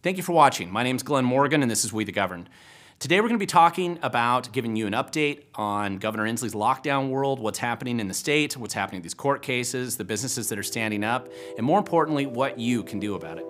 Thank you for watching. My name is Glenn Morgan, and this is We the Governed. Today we're going to be talking about giving you an update on Governor Inslee's lockdown world, what's happening in the state, what's happening in these court cases, the businesses that are standing up, and more importantly, what you can do about it.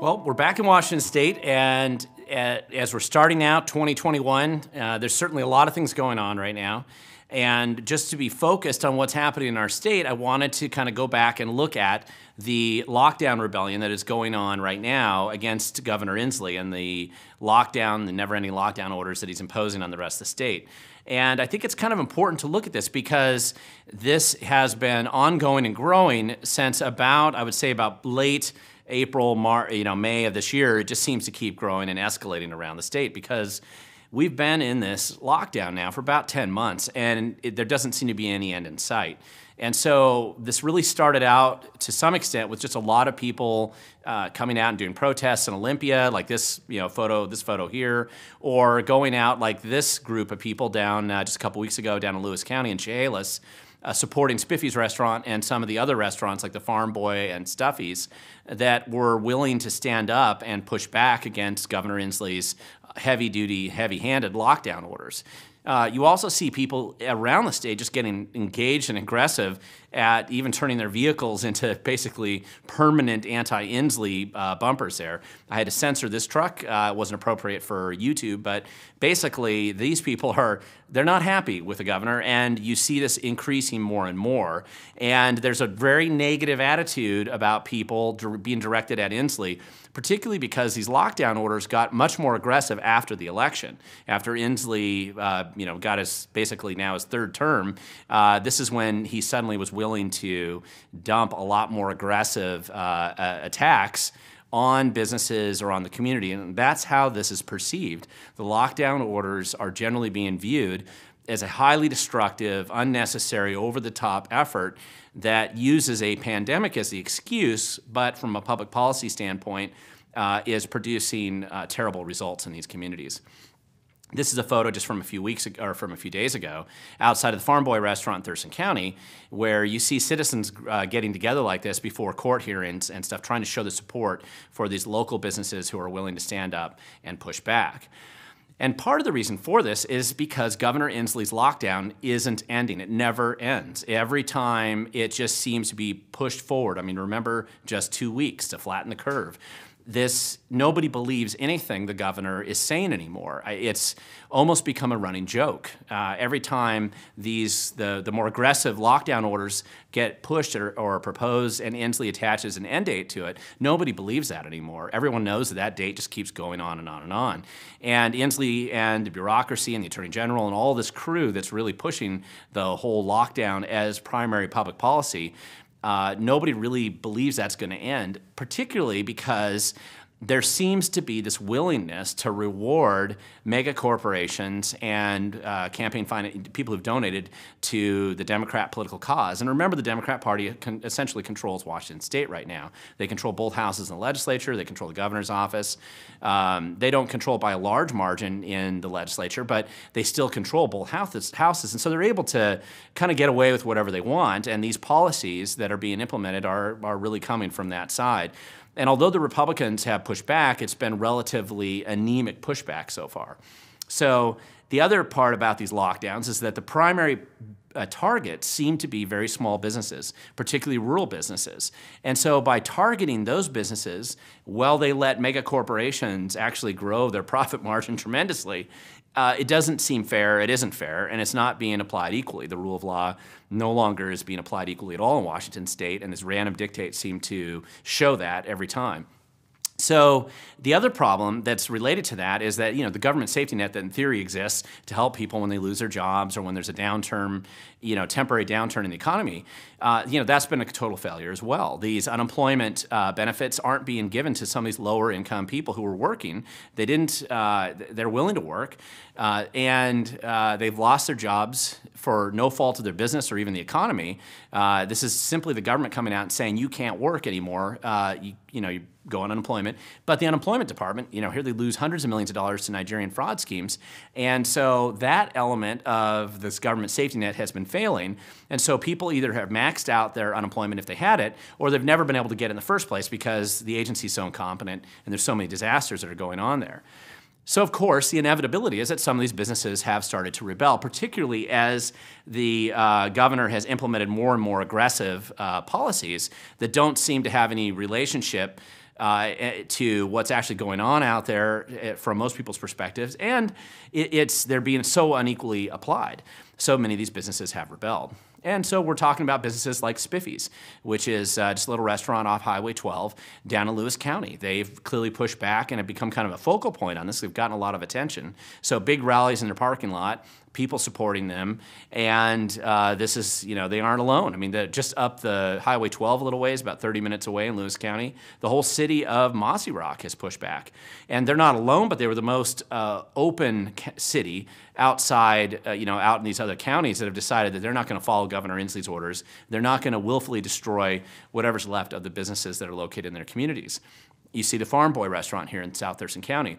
Well, we're back in Washington State, and as we're starting out 2021, there's certainly a lot of things going on right now. And just to be focused on what's happening in our state, I wanted to kind of go back and look at the lockdown rebellion that is going on right now against Governor Inslee and the lockdown, the never-ending lockdown orders that he's imposing on the rest of the state. And I think it's kind of important to look at this because this has been ongoing and growing since about, I would say about late April, May of this year. It just seems to keep growing and escalating around the state because we've been in this lockdown now for about 10 months, and there doesn't seem to be any end in sight. And so this really started out to some extent with just a lot of people coming out and doing protests in Olympia, like this photo here, or going out like this group of people down just a couple weeks ago down in Lewis County in Chehalis, supporting Spiffy's restaurant and some of the other restaurants like the Farm Boy and Stuffy's that were willing to stand up and push back against Governor Inslee's heavy-duty, heavy-handed lockdown orders. You also see people around the state just getting engaged and aggressive at even turning their vehicles into basically permanent anti-Inslee bumpers there. I had to censor this truck. It wasn't appropriate for YouTube, but basically these people they're not happy with the governor, and you see this increasing more and more. And there's a very negative attitude about people being directed at Inslee, particularly because these lockdown orders got much more aggressive after the election. After Inslee got basically now his third term, this is when he suddenly was willing to dump a lot more aggressive attacks on businesses or on the community, and that's how this is perceived. The lockdown orders are generally being viewed as a highly destructive, unnecessary, over-the-top effort that uses a pandemic as the excuse, but from a public policy standpoint, is producing terrible results in these communities. This is a photo just from a few weeks ago, or from a few days ago, outside of the Farm Boy restaurant in Thurston County, where you see citizens getting together like this before court hearings and stuff, trying to show the support for these local businesses who are willing to stand up and push back. And part of the reason for this is because Governor Inslee's lockdown isn't ending. It never ends. Every time it just seems to be pushed forward. I mean, remember just 2 weeks to flatten the curve. Nobody believes anything the governor is saying anymore. It's almost become a running joke. Every time the more aggressive lockdown orders get pushed or proposed and Inslee attaches an end date to it, nobody believes that anymore. Everyone knows that date just keeps going on and on and on. And Inslee and the bureaucracy and the Attorney General and all this crew that's really pushing the whole lockdown as primary public policy, nobody really believes that's going to end, particularly because there seems to be this willingness to reward mega corporations and campaign people who've donated to the Democrat political cause. And remember, the Democrat Party essentially controls Washington State right now. They control both houses in the legislature. They control the governor's office. They don't control by a large margin in the legislature, but they still control both houses. And so they're able to kind of get away with whatever they want. And these policies that are being implemented are really coming from that side. And although the Republicans have pushed back, it's been relatively anemic pushback so far. So the other part about these lockdowns is that the primary targets seem to be very small businesses, particularly rural businesses. And so by targeting those businesses, while they let mega corporations actually grow their profit margin tremendously, it doesn't seem fair, it isn't fair, and it's not being applied equally. The rule of law no longer is being applied equally at all in Washington State, and this random dictates seem to show that every time. So the other problem that's related to that is that, the government safety net that in theory exists to help people when they lose their jobs or when there's a downturn, temporary downturn in the economy, that's been a total failure as well. These unemployment benefits aren't being given to some of these lower income people who are working. They're willing to work, and they've lost their jobs for no fault of their business or even the economy. This is simply the government coming out and saying you can't work anymore. go on unemployment. But the unemployment department, here they lose hundreds of millions of dollars to Nigerian fraud schemes. And so that element of this government safety net has been failing. And so people either have maxed out their unemployment if they had it, or they've never been able to get it in the first place because the agency's so incompetent and there's so many disasters that are going on there. So, of course, the inevitability is that some of these businesses have started to rebel, particularly as the governor has implemented more and more aggressive policies that don't seem to have any relationship to what's actually going on out there from most people's perspectives, and they're being so unequally applied. So many of these businesses have rebelled. And so we're talking about businesses like Spiffy's, which is just a little restaurant off Highway 12 down in Lewis County. They've clearly pushed back and have become kind of a focal point on this. They've gotten a lot of attention. So big rallies in their parking lot, people supporting them, and this is, they aren't alone. I mean, just up the Highway 12 a little ways, about 30 minutes away in Lewis County, the whole city of Mossyrock has pushed back. And they're not alone, but they were the most open city outside, out in these other counties that have decided that they're not going to follow Governor Inslee's orders. They're not going to willfully destroy whatever's left of the businesses that are located in their communities. You see the Farm Boy restaurant here in South Thurston County.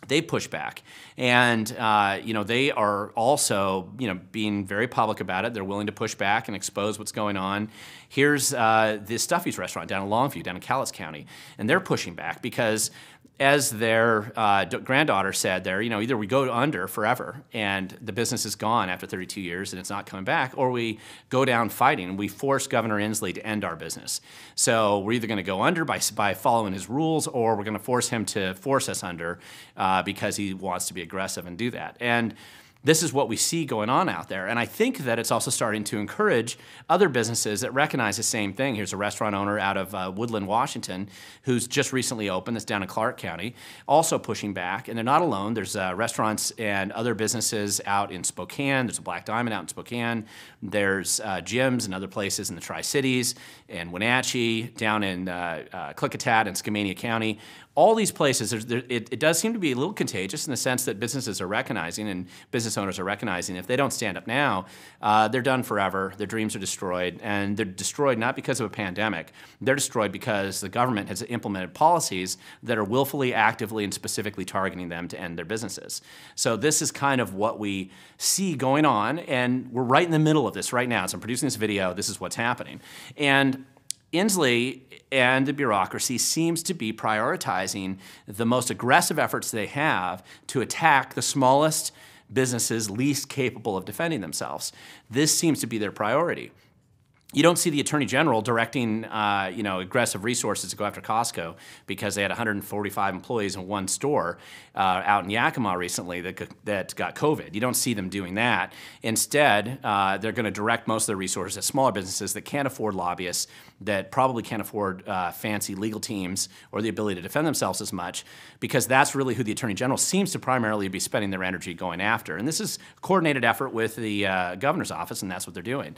They push back, and they are also being very public about it. They're willing to push back and expose what's going on. Here's the Stuffy's restaurant down in Longview, down in Chehalis County, and they're pushing back because, as their granddaughter said there, either we go under forever and the business is gone after 32 years and it's not coming back, or we go down fighting and we force Governor Inslee to end our business. So we're either going to go under by following his rules, or we're going to force him to force us under because he wants to be aggressive and do that. And this is what we see going on out there. And I think that it's also starting to encourage other businesses that recognize the same thing. Here's a restaurant owner out of Woodland, Washington, who's just recently opened, that's down in Clark County, also pushing back. And they're not alone. There's restaurants and other businesses out in Spokane. There's a Black Diamond out in Spokane. There's gyms and other places in the Tri-Cities, and Wenatchee, down in Klickitat and Skamania County. All these places, it does seem to be a little contagious in the sense that businesses are recognizing, and business owners are recognizing, if they don't stand up now, they're done forever, their dreams are destroyed, and they're destroyed not because of a pandemic, they're destroyed because the government has implemented policies that are willfully, actively, and specifically targeting them to end their businesses. So this is kind of what we see going on, and we're right in the middle of this right now. As I'm producing this video, this is what's happening. And Inslee and the bureaucracy seems to be prioritizing the most aggressive efforts they have to attack the smallest businesses least capable of defending themselves. This seems to be their priority. You don't see the Attorney General directing, aggressive resources to go after Costco because they had 145 employees in one store out in Yakima recently that got COVID. You don't see them doing that. Instead, they're going to direct most of their resources at smaller businesses that can't afford lobbyists, that probably can't afford fancy legal teams or the ability to defend themselves as much, because that's really who the Attorney General seems to primarily be spending their energy going after. And this is a coordinated effort with the governor's office, and that's what they're doing.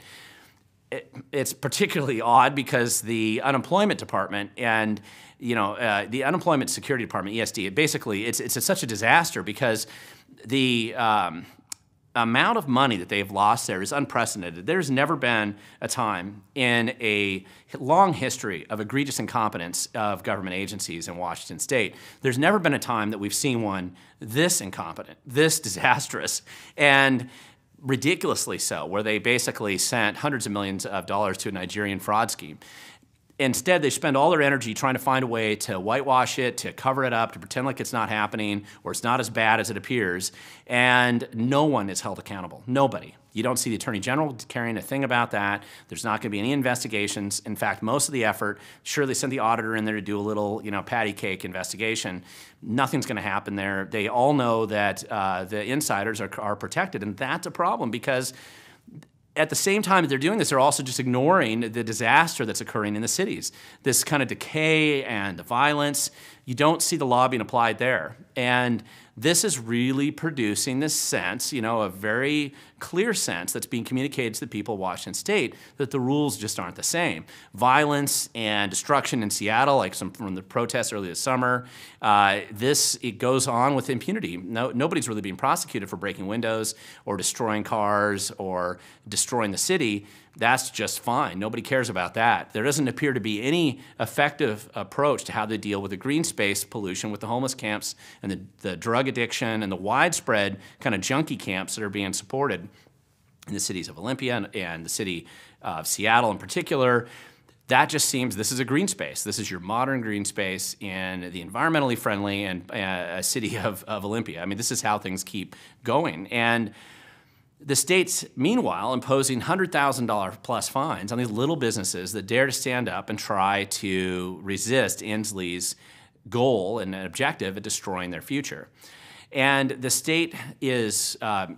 It's particularly odd because the unemployment department and the unemployment security department, ESD, it's such a disaster because the amount of money that they've lost there is unprecedented. There's never been a time in a long history of egregious incompetence of government agencies in Washington State. There's never been a time that we've seen one this incompetent, this disastrous, and ridiculously so, where they basically sent hundreds of millions of dollars to a Nigerian fraud scheme. Instead, they spend all their energy trying to find a way to whitewash it, to cover it up, to pretend like it's not happening, or it's not as bad as it appears, and no one is held accountable. Nobody. You don't see the Attorney General carrying a thing about that. There's not going to be any investigations. In fact, most of the effort, sure, they sent the auditor in there to do a little, patty cake investigation. Nothing's going to happen there. They all know that the insiders are protected, and that's a problem because at the same time that they're doing this, they're also just ignoring the disaster that's occurring in the cities. This kind of decay and the violence, you don't see the law being applied there. And this is really producing this sense, a very clear sense that's being communicated to the people of Washington State that the rules just aren't the same. Violence and destruction in Seattle, like some from the protests earlier this summer, it goes on with impunity. Nobody's really being prosecuted for breaking windows or destroying cars or destroying the city. That's just fine. Nobody cares about that. There doesn't appear to be any effective approach to how they deal with the green space pollution with the homeless camps and the drug addiction and the widespread kind of junkie camps that are being supported in the cities of Olympia and the city of Seattle in particular. That just seems, this is a green space. This is your modern green space in the environmentally friendly and city of Olympia. I mean, this is how things keep going. And the state's, meanwhile, imposing $100,000 plus fines on these little businesses that dare to stand up and try to resist Inslee's goal and objective of destroying their future. And the state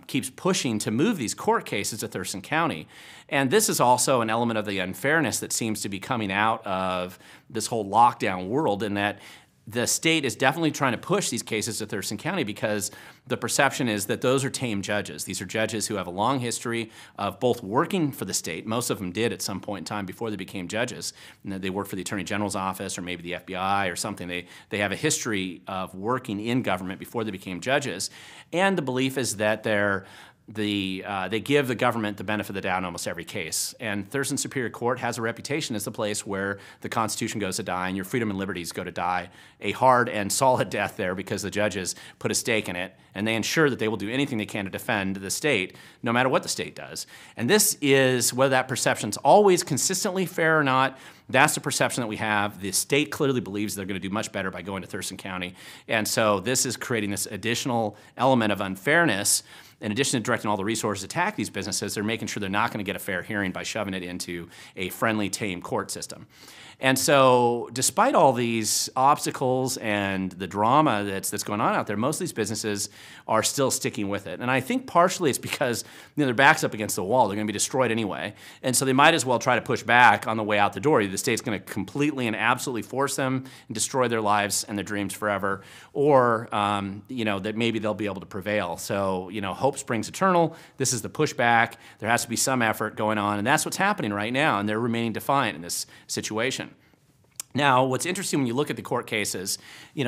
keeps pushing to move these court cases to Thurston County. And this is also an element of the unfairness that seems to be coming out of this whole lockdown world, in that the state is definitely trying to push these cases to Thurston County because the perception is that those are tame judges. These are judges who have a long history of both working for the state. Most of them did at some point in time before they became judges. They worked for the Attorney General's office or maybe the FBI or something. They have a history of working in government before they became judges. And the belief is that they give the government the benefit of the doubt in almost every case. And Thurston Superior Court has a reputation as the place where the Constitution goes to die and your freedom and liberties go to die a hard and solid death there, because the judges put a stake in it and they ensure that they will do anything they can to defend the state, no matter what the state does. And this is, whether that perception's always consistently fair or not, that's the perception that we have. The state clearly believes they're going to do much better by going to Thurston County. And so this is creating this additional element of unfairness. In addition to directing all the resources to attack these businesses, they're making sure they're not going to get a fair hearing by shoving it into a friendly, tame court system. And so despite all these obstacles and the drama that's going on out there, most of these businesses are still sticking with it. And I think partially it's because their back's up against the wall. They're going to be destroyed anyway. And so they might as well try to push back on the way out the door. Either the state's going to completely and absolutely force them and destroy their lives and their dreams forever, or that maybe they'll be able to prevail. So, hope springs eternal. This is the pushback. There has to be some effort going on, and that's what's happening right now, and they're remaining defiant in this situation. Now, what's interesting when you look at the court cases,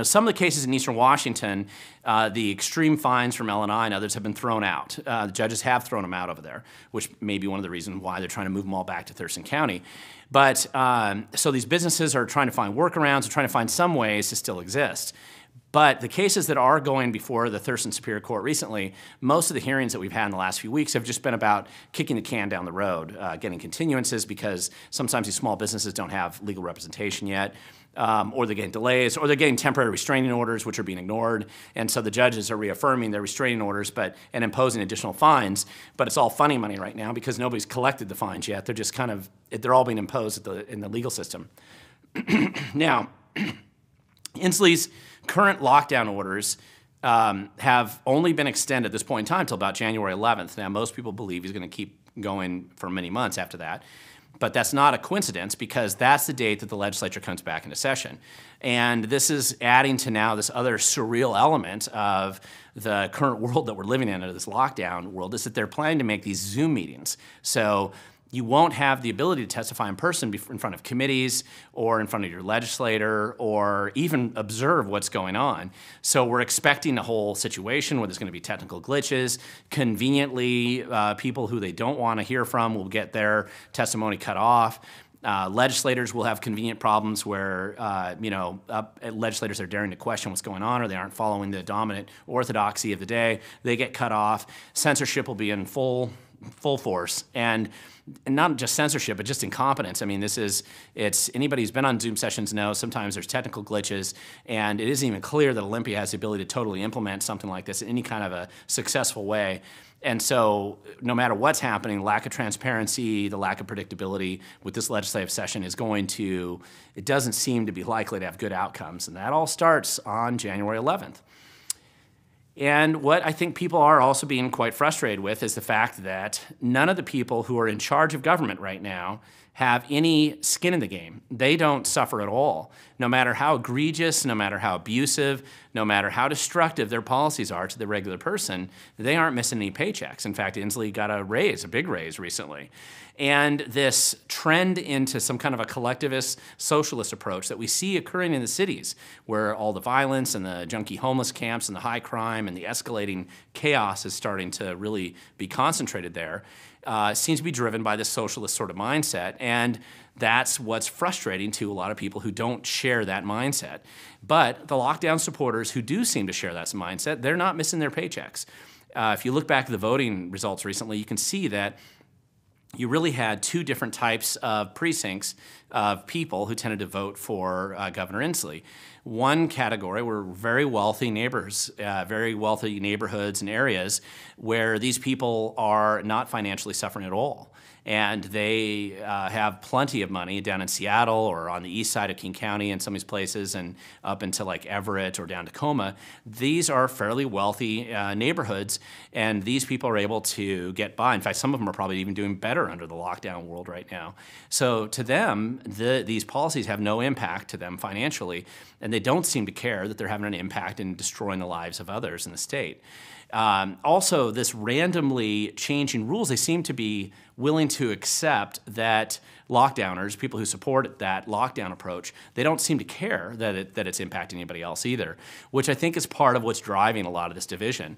some of the cases in Eastern Washington, the extreme fines from Illinois and others have been thrown out. The judges have thrown them out over there, which may be one of the reasons why they're trying to move them all back to Thurston County. But so these businesses are trying to find workarounds, or trying to find some ways to still exist. But the cases that are going before the Thurston Superior Court recently, most of the hearings that we've had in the last few weeks have just been about kicking the can down the road, getting continuances because sometimes these small businesses don't have legal representation yet, or they're getting delays, or they're getting temporary restraining orders, which are being ignored. And so the judges are reaffirming their restraining orders and imposing additional fines. But it's all funny money right now because nobody's collected the fines yet. They're just they're all being imposed in the legal system. Now, Inslee's current lockdown orders have only been extended at this point in time until about January 11th. Now, most people believe he's going to keep going for many months after that. But that's not a coincidence, because that's the date that the legislature comes back into session. And this is adding to now this other surreal element of the current world that we're living in, this lockdown world, is that they're planning to make these Zoom meetings. So you won't have the ability to testify in person in front of committees or in front of your legislator or even observe what's going on. So we're expecting a whole situation where there's going to be technical glitches. Conveniently, people who they don't want to hear from will get their testimony cut off. Legislators will have convenient problems where, legislators are daring to question what's going on, or they aren't following the dominant orthodoxy of the day. They get cut off. Censorship will be in full force, and not just censorship, but just incompetence. I mean, it's anybody who's been on Zoom sessions knows sometimes there's technical glitches, and it isn't even clear that Olympia has the ability to totally implement something like this in any kind of a successful way. And so no matter what's happening, lack of transparency, the lack of predictability with this legislative session it doesn't seem to be likely to have good outcomes. And that all starts on January 11th. And what I think people are also being quite frustrated with is the fact that none of the people who are in charge of government right now have any skin in the game. They don't suffer at all. No matter how egregious, no matter how abusive, no matter how destructive their policies are to the regular person, they aren't missing any paychecks. In fact, Inslee got a raise, a big raise recently. And this trend into some kind of a collectivist socialist approach that we see occurring in the cities, where all the violence and the junkie homeless camps and the high crime and the escalating chaos is starting to really be concentrated there, seems to be driven by this socialist sort of mindset. And that's what's frustrating to a lot of people who don't share that mindset. But the lockdown supporters who do seem to share that mindset, they're not missing their paychecks. If you look back at the voting results recently, you can see that you really had two different types of precincts of people who tended to vote for Governor Inslee. One category were very wealthy neighbors, very wealthy neighborhoods and areas where these people are not financially suffering at all. And they have plenty of money down in Seattle or on the east side of King County and some of these places and up into like Everett or down Tacoma. These are fairly wealthy neighborhoods, and these people are able to get by. In fact, some of them are probably even doing better under the lockdown world right now. So to them, these policies have no impact to them financially, and they don't seem to care that they're having an impact in destroying the lives of others in the state. Also, this randomly changing rules, they seem to be willing to accept that lockdowners, people who support that lockdown approach, they don't seem to care that it's impacting anybody else either, which I think is part of what's driving a lot of this division.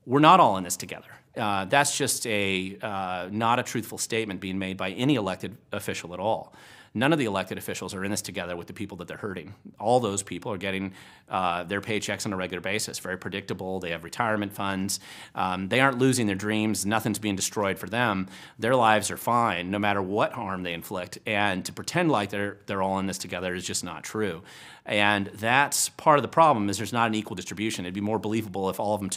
We're not all in this together. That's just not a truthful statement being made by any elected official at all. None of the elected officials are in this together with the people that they're hurting. All those people are getting their paychecks on a regular basis, very predictable. They have retirement funds. They aren't losing their dreams. Nothing's being destroyed for them. Their lives are fine, no matter what harm they inflict. And to pretend like they're all in this together is just not true. And that's part of the problem, is there's not an equal distribution. It'd be more believable if all of them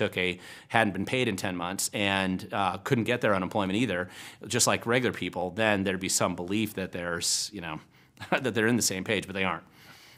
hadn't been paid in 10 months and couldn't get their unemployment either, just like regular people. Then there'd be some belief that there's, that they're in the same page, but they aren't.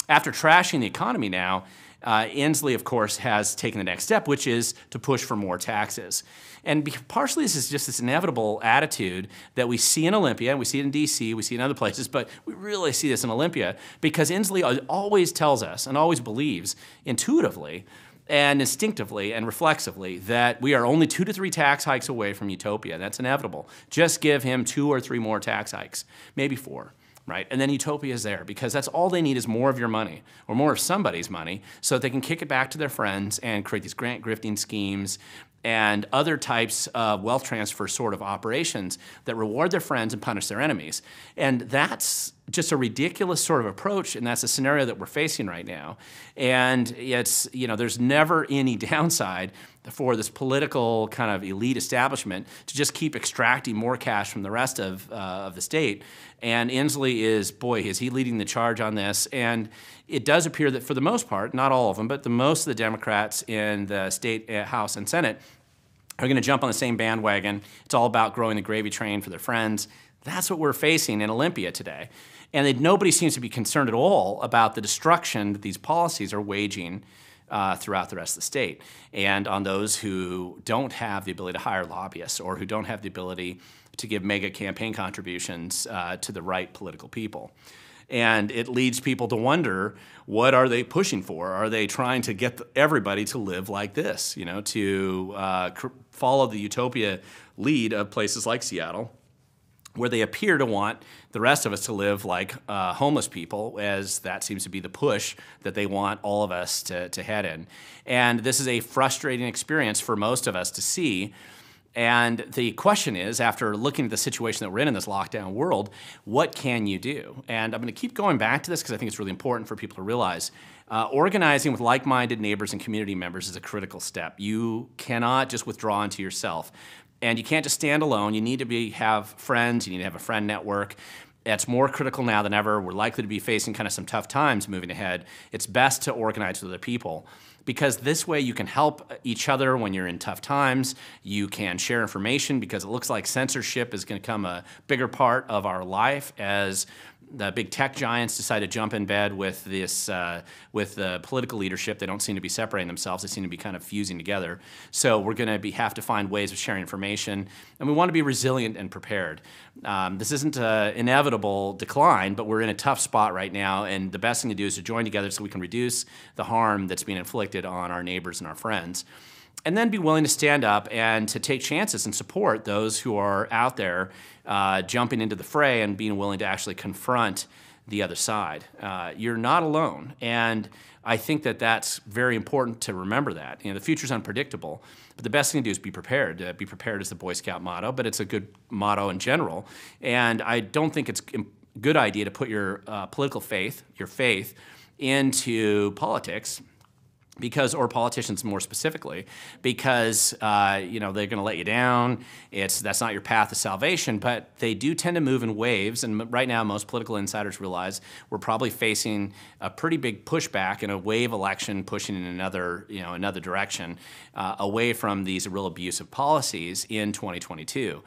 After trashing the economy now, Inslee, of course, has taken the next step, which is to push for more taxes. And partially this is just this inevitable attitude that we see in Olympia, and we see it in DC, we see it in other places, but we really see this in Olympia because Inslee always tells us and always believes intuitively and instinctively and reflexively that we are only 2 to 3 tax hikes away from utopia. That's inevitable. Just give him 2 or 3 more tax hikes, maybe 4. Right? And then utopia is there, because that's all they need is more of your money or more of somebody's money so that they can kick it back to their friends and create these grant grifting schemes and other types of wealth transfer sort of operations that reward their friends and punish their enemies. And that's just a ridiculous sort of approach, and that's the scenario that we're facing right now. And it's, there's never any downside for this political kind of elite establishment to just keep extracting more cash from the rest of the state. And Inslee is he leading the charge on this. And it does appear that for the most part, not all of them, but most of the Democrats in the state House and Senate are going to jump on the same bandwagon. It's all about growing the gravy train for their friends. That's what we're facing in Olympia today. And nobody seems to be concerned at all about the destruction that these policies are waging throughout the rest of the state, and on those who don't have the ability to hire lobbyists or who don't have the ability to give mega campaign contributions to the right political people. And it leads people to wonder, what are they pushing for? Are they trying to get everybody to live like this, to follow the utopia lead of places like Seattle, where they appear to want the rest of us to live like homeless people, as that seems to be the push that they want all of us to head in. And this is a frustrating experience for most of us to see. And the question is, after looking at the situation that we're in this lockdown world, what can you do? And I'm going to keep going back to this because I think it's really important for people to realize organizing with like-minded neighbors and community members is a critical step. You cannot just withdraw into yourself. And you can't just stand alone. You need to have friends. You need to have a friend network. It's more critical now than ever. We're likely to be facing kind of some tough times moving ahead. It's best to organize with other people, because this way you can help each other when you're in tough times. You can share information, because it looks like censorship is going to become a bigger part of our life as the big tech giants decide to jump in bed with this, with the political leadership. They don't seem to be separating themselves. They seem to be kind of fusing together. So we're going to have to find ways of sharing information, and we want to be resilient and prepared. This isn't an inevitable decline, but we're in a tough spot right now, and the best thing to do is to join together so we can reduce the harm that's being inflicted on our neighbors and our friends. And then be willing to stand up and to take chances and support those who are out there jumping into the fray and being willing to actually confront the other side. You're not alone, and I think that that's very important to remember that. You know, the future's unpredictable, but the best thing to do is be prepared. Be prepared is the Boy Scout motto, but it's a good motto in general, and I don't think it's a good idea to put your political faith, your faith, into politics, or politicians more specifically, because you know, they're going to let you down. That's not your path to salvation, but they do tend to move in waves, and right now most political insiders realize we're probably facing a pretty big pushback in a wave election pushing in another direction, away from these real abusive policies in 2022.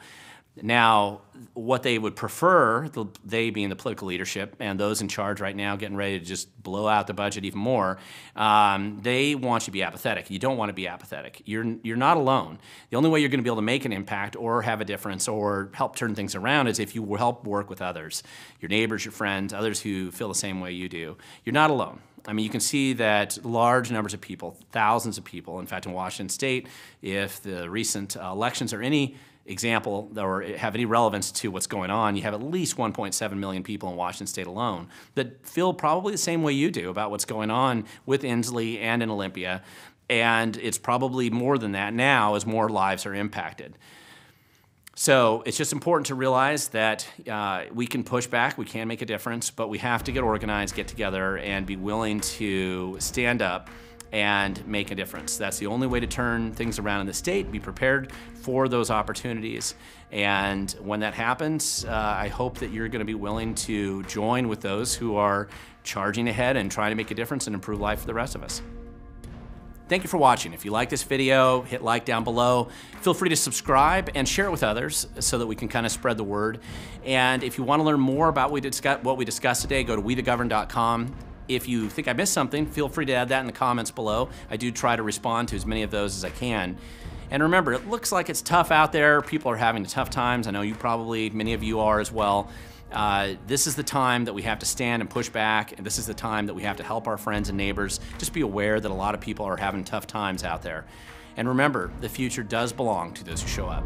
Now, what they would prefer, they being the political leadership and those in charge right now getting ready to just blow out the budget even more, they want you to be apathetic. You don't want to be apathetic. You're not alone. The only way you're going to be able to make an impact or have a difference or help turn things around is if you help work with others, your neighbors, your friends, others who feel the same way you do. You're not alone. I mean, you can see that large numbers of people, thousands of people, in fact, in Washington State, if the recent elections are any example or have any relevance to what's going on, you have at least 1.7 million people in Washington State alone that feel probably the same way you do about what's going on with Inslee and in Olympia, and it's probably more than that now as more lives are impacted. So it's just important to realize that we can push back, we can make a difference, but we have to get organized, get together, and be willing to stand up and make a difference. That's the only way to turn things around in the state. Be prepared for those opportunities. And when that happens, I hope that you're going to be willing to join with those who are charging ahead and trying to make a difference and improve life for the rest of us. Thank you for watching. If you like this video, hit like down below. Feel free to subscribe and share it with others so that we can kind of spread the word. And if you want to learn more about what we discussed today, go to wethegovern.com. If you think I missed something, feel free to add that in the comments below. I do try to respond to as many of those as I can. And remember, it looks like it's tough out there. People are having tough times. I know many of you are as well. This is the time that we have to stand and push back, and this is the time that we have to help our friends and neighbors. Just be aware that a lot of people are having tough times out there. And remember, the future does belong to those who show up.